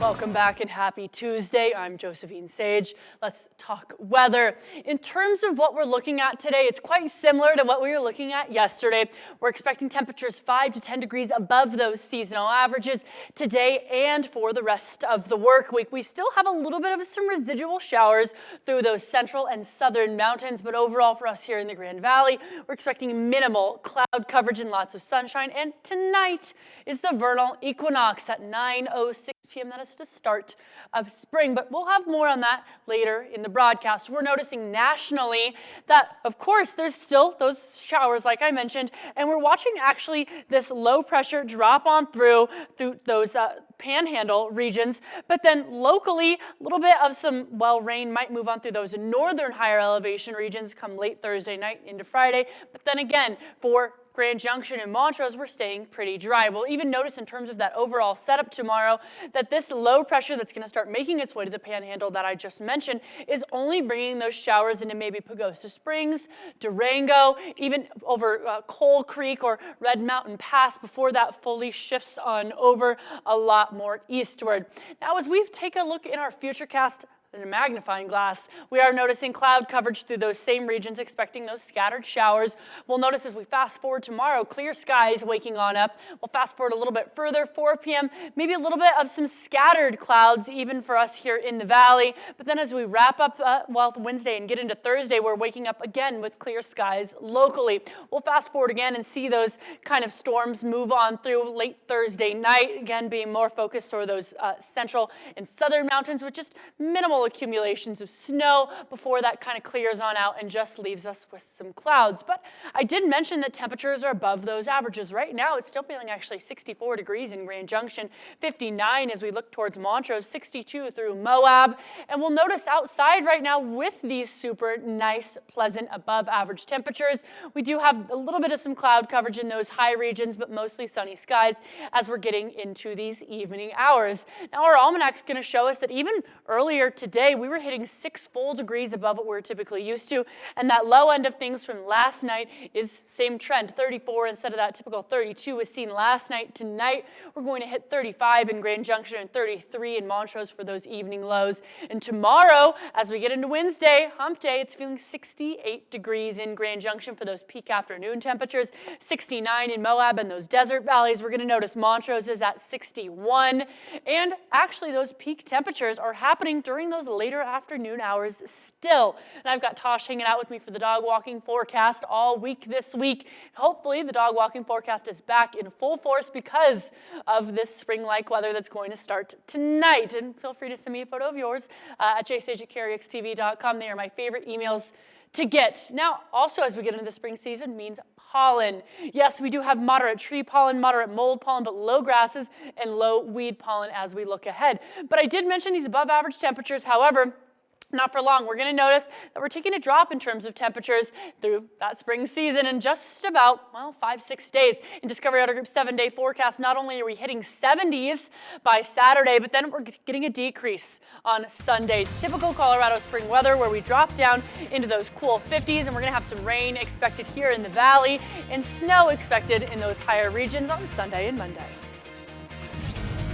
Welcome back and happy Tuesday. I'm Josephine Sage. Let's talk weather. In terms of what we're looking at today, it's quite similar to what we were looking at yesterday. We're expecting temperatures 5 to 10 degrees above those seasonal averages today and for the rest of the work week. We still have a little bit of some residual showers through those central and southern mountains, but overall for us here in the Grand Valley, we're expecting minimal cloud coverage and lots of sunshine. And tonight is the vernal equinox at 9:06 p.m. That is the start of spring, but we'll have more on that later in the broadcast. We're noticing nationally that, of course, there's still those showers like I mentioned, and we're watching actually this low pressure drop on through those panhandle regions, but then locally, a little bit of some, rain might move on through those northern higher elevation regions come late Thursday night into Friday, but then again, for Grand Junction and Montrose, we're staying pretty dry. We'll even notice in terms of that overall setup tomorrow that this low pressure that's going to start making its way to the panhandle that I just mentioned is only bringing those showers into maybe Pagosa Springs, Durango, even over Coal Creek or Red Mountain Pass before that fully shifts on over a lot more eastward. Now, as we take a look in our futurecast, a magnifying glass, we are noticing cloud coverage through those same regions, expecting those scattered showers. We'll notice as we fast forward tomorrow, clear skies waking on up. We'll fast forward a little bit further, 4 p.m., maybe a little bit of some scattered clouds even for us here in the valley. But then as we wrap up Wednesday and get into Thursday, we're waking up again with clear skies locally. We'll fast forward again and see those kind of storms move on through late Thursday night, again being more focused toward those central and southern mountains with just minimal accumulations of snow before that kind of clears on out and just leaves us with some clouds. But I did mention that temperatures are above those averages. Right now, it's still feeling actually 64 degrees in Grand Junction, 59 as we look towards Montrose, 62 through Moab. And we'll notice outside right now with these super nice, pleasant, above average temperatures, we do have a little bit of some cloud coverage in those high regions, but mostly sunny skies as we're getting into these evening hours. Now, our almanac's going to show us that even earlier today, we were hitting 6 full degrees above what we're typically used to, and that low end of things from last night is same trend, 34 instead of that typical 32 was seen last night. Tonight, we're going to hit 35 in Grand Junction and 33 in Montrose for those evening lows. And tomorrow, as we get into Wednesday, hump day, it's feeling 68 degrees in Grand Junction for those peak afternoon temperatures, 69 in Moab and those desert valleys. We're going to notice Montrose is at 61, and actually those peak temperatures are happening during those later afternoon hours still. And I've got Tosh hanging out with me for the dog walking forecast all week this week. Hopefully the dog walking forecast is back in full force because of this spring-like weather that's going to start tonight. And feel free to send me a photo of yours at jsage@carryxtv.com. They are my favorite emails to get. Now, also as we get into the spring season means pollen. Yes, we do have moderate tree pollen, moderate mold pollen, but low grasses and low weed pollen as we look ahead. But I did mention these above average temperatures. However, not for long. We're going to notice that we're taking a drop in terms of temperatures through that spring season in just about, 5-6 days. In Discovery Outer Group 7-day forecast, not only are we hitting 70s by Saturday, but then we're getting a decrease on Sunday. Typical Colorado spring weather where we drop down into those cool 50s, and we're going to have some rain expected here in the valley and snow expected in those higher regions on Sunday and Monday.